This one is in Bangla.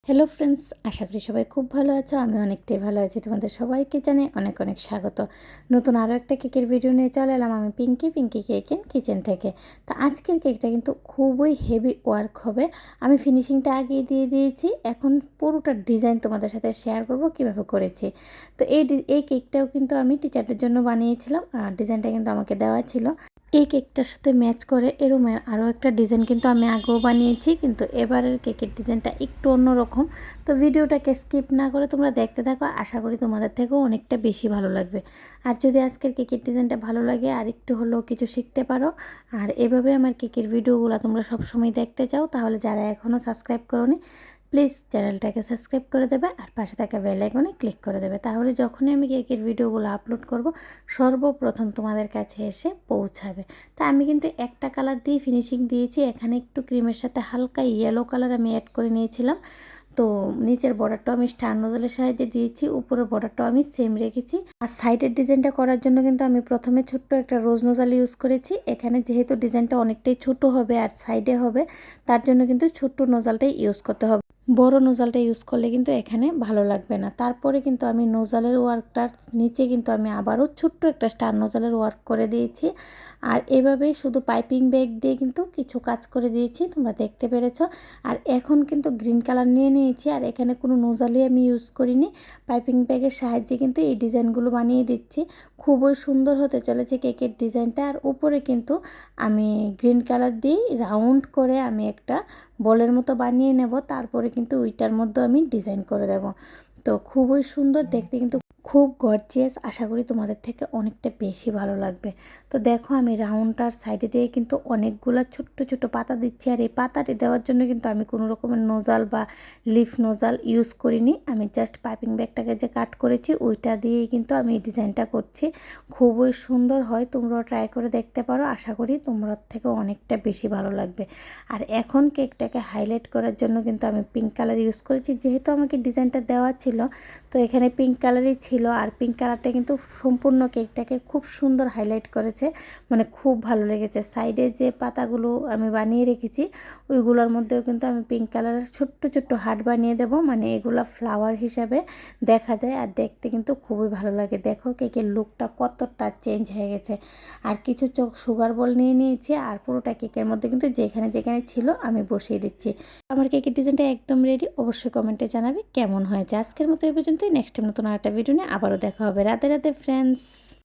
হ্যালো ফ্রেন্ডস, আশা করি সবাই খুব ভালো আছো। আমি অনেকটাই ভালো আছি। তোমাদের সবাইকে জানাই অনেক অনেক স্বাগত। নতুন আরও একটা কেকের ভিডিও নিয়ে চলে এলাম আমি পিঙ্কি কেক এন্ড কিচেন থেকে। তো আজকের কেকটা কিন্তু খুবই হেভি ওয়ার্ক হবে। আমি ফিনিশিংটা আগেই দিয়ে দিয়েছি, এখন পুরোটা ডিজাইন তোমাদের সাথে শেয়ার করব কিভাবে করেছি। তো এই কেকটাও কিন্তু আমি টিচারদের জন্য বানিয়েছিলাম, আর ডিজাইনটা কিন্তু আমাকে দেওয়া ছিল। এই কেকটার সাথে ম্যাচ করে এরকমের আরও একটা ডিজাইন কিন্তু আমি আগেও বানিয়েছি, কিন্তু এবারের কেকের ডিজাইনটা একটু অন্যরকম। তো ভিডিওটাকে স্কিপ না করে তোমরা দেখতে থাকো, আশা করি তোমাদের থেকেও অনেকটা বেশি ভালো লাগবে। আর যদি আজকের কেকের ডিজাইনটা ভালো লাগে আর একটু হলেও কিছু শিখতে পারো, আর এভাবে আমার কেকের ভিডিওগুলো তোমরা সবসময় দেখতে চাও, তাহলে যারা এখনও সাবস্ক্রাইব করোনি প্লিজ চ্যানেলটাকে সাবস্ক্রাইব করে দেবে আর পাশে থাকা বেল আইকনে ক্লিক করে দেবে। তাহলে যখনই আমি কেকের ভিডিওগুলো আপলোড করব সর্বপ্রথম তোমাদের কাছে এসে পৌঁছাবে। তা আমি কিন্তু একটা কালার দিয়ে ফিনিশিং দিয়েছি, এখানে একটু ক্রিমের সাথে হালকা ইয়েলো কালার আমি অ্যাড করে নিয়েছিলাম। তো নিচের বর্ডারটাও আমি স্টার নোজলের সাহায্যে দিয়েছি, উপরের বর্ডারটাও আমি সেম রেখেছি। আর সাইডের ডিজাইনটা করার জন্য কিন্তু আমি প্রথমে ছোট্ট একটা রোজ নোজাল ইউজ করেছি। এখানে যেহেতু ডিজাইনটা অনেকটাই ছোট হবে আর সাইডে হবে, তার জন্য কিন্তু ছোট্ট নোজালটাই ইউজ করতে হবে। বড় নোজালটা ইউজ করলে কিন্তু এখানে ভালো লাগবে না। তারপরে কিন্তু আমি নোজালের ওয়ার্কটার নিচে কিন্তু আমি আবারও ছোট্ট একটা স্টার নোজালের ওয়ার্ক করে দিয়েছি। আর এভাবেই শুধু পাইপিং ব্যাগ দিয়ে কিন্তু কিছু কাজ করে দিয়েছি, তোমরা দেখতে পেরেছ। আর এখন কিন্তু গ্রিন কালার নিয়ে নিয়েছি, আর এখানে কোনো নোজালই আমি ইউজ করিনি, পাইপিং ব্যাগের সাহায্যে কিন্তু এই ডিজাইনগুলো বানিয়ে দিচ্ছি। খুবই সুন্দর হতে চলেছে কেকের ডিজাইনটা। আর উপরে কিন্তু আমি গ্রিন কালার দিয়ে রাউন্ড করে আমি একটা বলের মতো বানিয়ে নেব, তারপরে কিন্তু ওইটার মধ্যে আমি ডিজাইন করে দেব। তো খুবই সুন্দর দেখতে, কিন্তু খুব গর্জিয়াস। আশা করি তোমাদের থেকে অনেকটা বেশি ভালো লাগবে। তো দেখো আমি রাউন্ডটার সাইডে দিয়ে কিন্তু অনেকগুলো ছোট্ট ছোট্ট পাতা দিচ্ছি, আর এই পাতাটি দেওয়ার জন্য কিন্তু আমি কোনো রকমের নোজাল বা লিফ নোজাল ইউজ করিনি। আমি জাস্ট পাইপিং ব্যাগটাকে যে কাট করেছি ওইটা দিয়েই কিন্তু আমি ডিজাইনটা করছি। খুবই সুন্দর হয়, তোমরাও ট্রাই করে দেখতে পারো। আশা করি তোমরা থেকে অনেকটা বেশি ভালো লাগবে। আর এখন কেকটাকে হাইলাইট করার জন্য কিন্তু আমি পিঙ্ক কালার ইউজ করেছি, যেহেতু আমাকে ডিজাইনটা দেওয়া ছিল তো এখানে পিঙ্ক কালারই ছিল। আর পিঙ্ক কালারটা কিন্তু সম্পূর্ণ কেকটাকে খুব সুন্দর হাইলাইট করেছে, মানে খুব ভালো লেগেছে। সাইডে যে পাতাগুলো আমি বানিয়ে রেখেছি ওইগুলোর মধ্যেও কিন্তু আমি পিঙ্ক কালারের ছোট্ট ছোট্ট হার্ট বানিয়ে দেব, মানে এগুলো ফ্লাওয়ার হিসাবে দেখা যায় আর দেখতে কিন্তু খুবই ভালো লাগে। দেখো কেকের লুকটা কতটা চেঞ্জ হয়ে গেছে। আর কিছু সুগার বল নিয়ে নিয়েছি, আর পুরোটা কেকের মধ্যে কিন্তু যেখানে যেখানে ছিল আমি বসিয়ে দিচ্ছি। আমার কেকের ডিজাইনটা একদম রেডি, অবশ্যই কমেন্টে জানাবে কেমন হয়েছে। আজকের মতো এই পর্যন্তই, নেক্সট টাইম নতুন আরেকটা ভিডিও নিয়ে আবারও দেখা হবে। রাধে রাধে ফ্রেন্ডস।